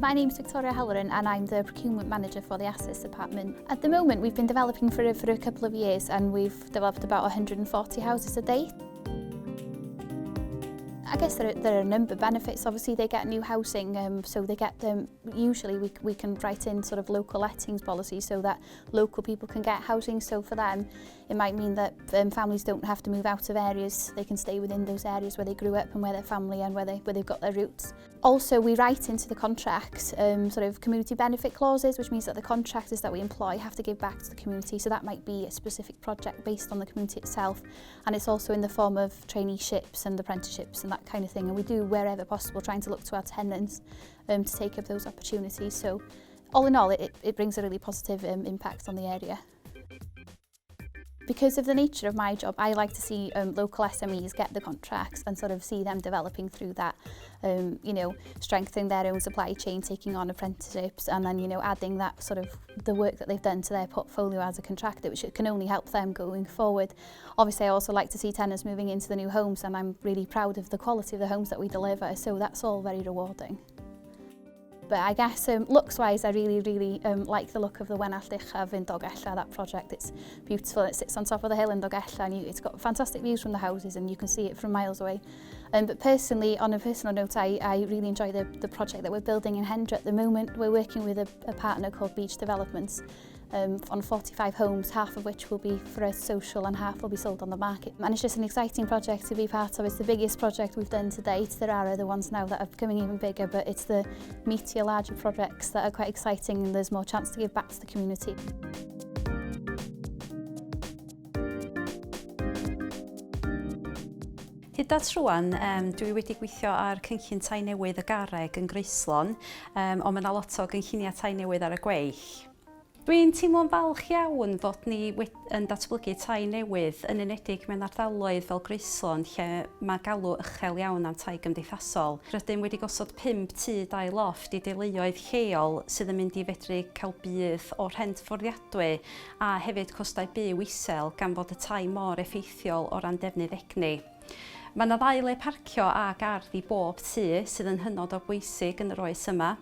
My name's Victoria Halloran and I'm the procurement manager for the assets department. At the moment we've been developing for a couple of years and we've developed about 140 houses a day. I guess there are a number of benefits. Obviously they get new housing, so they get them. Usually we can write in sort of local lettings policy so that local people can get housing. So for them it might mean that families don't have to move out of areas. They can stay within those areas where they grew up and where their family and where they've got their roots. Also we write into the contracts sort of community benefit clauses, which means that the contractors that we employ have to give back to the community. So that might be a specific project based on the community itself, and it's also in the form of traineeships and apprenticeships and that kind of thing, and we do wherever possible trying to look to our tenants to take up those opportunities. So all in all it brings a really positive impact on the area. Because of the nature of my job, I like to see local SMEs get the contracts and sort of see them developing through that, you know, strengthening their own supply chain, taking on apprenticeships, and then, you know, adding that sort of the work that they've done to their portfolio as a contractor, which can only help them going forward. Obviously, I also like to see tenants moving into the new homes, and I'm really proud of the quality of the homes that we deliver, so that's all very rewarding. But I guess looks-wise, I really like the look of the Wenall Uchaf in Dolgellau, that project. It's beautiful, it sits on top of the hill in Dolgellau, and it's got fantastic views from the houses and you can see it from miles away. But personally, on a personal note, I really enjoy the project that we're building in Hendra at the moment. We're working with a partner called CCG Developments on 45 homes, half of which will be for us social and half will be sold on the market. And it's just an exciting project to be part of. It's the biggest project we've done to date. There are other ones now that are becoming even bigger, but it's the meatier, larger projects that are quite exciting, and there's more chance to give back to the community. Hyd at rwan, dwi wedi gweithio ar cynllun tai newydd y Garreg yn Greislon, ond mae yna lot o gynlluniau tai newydd ar y gweill. Dwi'n teimlo'n falch iawn fod ni yn datblygu tai newydd yn enedig mewn ardaloedd fel Greislon, lle mae galw uchel iawn am tai gymdeithasol. Rydym wedi gosod 5 tŷ 2 loft i deuluoedd lleol sydd yn mynd i fedru cael bydd o rhent fforddiadwy a hefyd costau byw isel gan fod y tai mor effeithiol o ran defnydd egni. Mae yna 2 le parcio a gardd i bob tŷ sydd yn hynod o bwysig yn yr oes yma.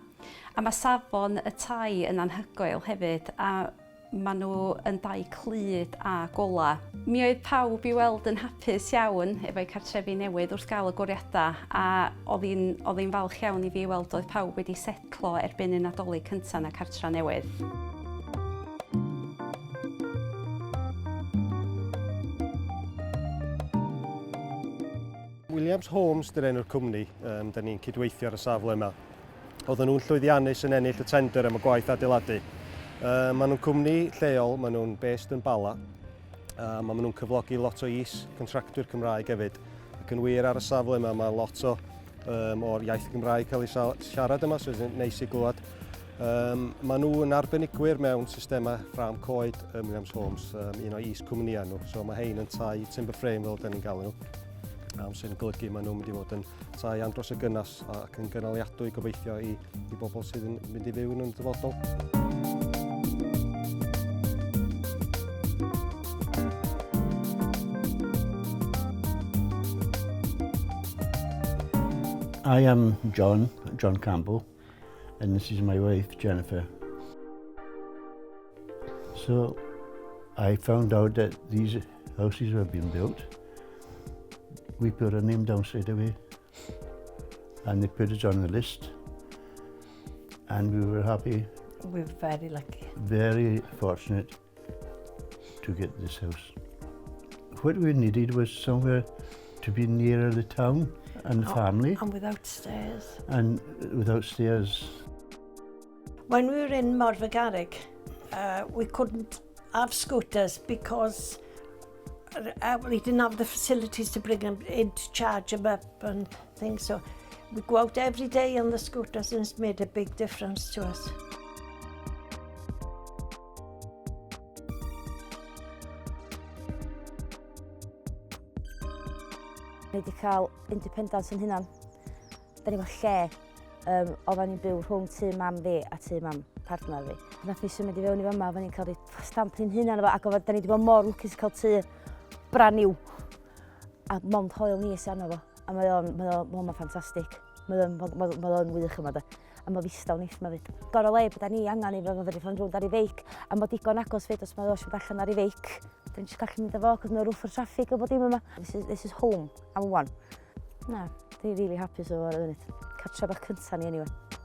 A mae safon y tai yn anhygoel hefyd, a maen nhw yn 2 clud a gola. Mi oedd pawb i weld yn hapus iawn efo'u cartrefi newydd wrth gael y gwriadau, a oedd hi'n falch iawn i fi weld oedd pawb wedi setlo erbyn y Nadolig cyntaf na cartra newydd. Williams Homes dy'r enw'r cwmni, da ni'n cydweithio ar y safle yma. Oedden nhw'n llwyddiannus yn ennill y tender am y gwaith adeiladu. Maen nhw'n cwmni lleol, maen nhw'n based yn Bala. Maen nhw'n cyflogi lot o contractwyr Cymraeg hefyd. Ac yn wir ar y safle yma, mae lot o'r iaith Gymraeg cael ei siarad yma, so it's neis i glywed. Maen nhw yn arbenigwyr mewn systema ffram coed Williams Homes, un o cwmnïau nhw. So mae hein yn tai timber frame fel da ni'n galw nhw. Sy'n golygu maen nhw'n mynd i fod yn tai andros y gynnas ac yn gynaliadwy gobeithio i bobl sydd yn mynd i fyw yn dyfodol. I am John Campbell, and this is my wife Jennifer. So I found out that these houses were being built. We put our name down straight away, and they put us on the list, and we were happy. We were very lucky. Very fortunate to get this house. What we needed was somewhere to be nearer the town and the family. And without stairs. And without stairs. When we were in Morfa Garreg, we couldn't have scooters because we didn't have the facilities to bring them in to charge them up and things, so we go out every day on the scooters, and it's made a big difference to us. Ni wedi cael independence yn hynna. Da ni efo lle oedden ni'n byw rhwng tŷ mam fi a tŷ mam partner fi. Nath ni symud i fewn i fama, oedden ni'n cael stamp ni'n hynna ac da ni wedi bod mor lwcus cael tŷ brand new a mond hoel nis arno fo, a mae o'n ffantastig. Mae o'n wych yma da. A mae fistaw neith yma fyd. Gorau le bod ni angen i fe fod i ffond rwnd ar ei feic. A mae digon agos fyd os mae oes yn allan ar ei feic. Dwi'n just gallu mynd efo, cos mae'n rwff o'r traffig o bod dim yma. This is home, I'm one. Na, dwi'n really hapus o'r funud. Cartre bach cynta ni anyway.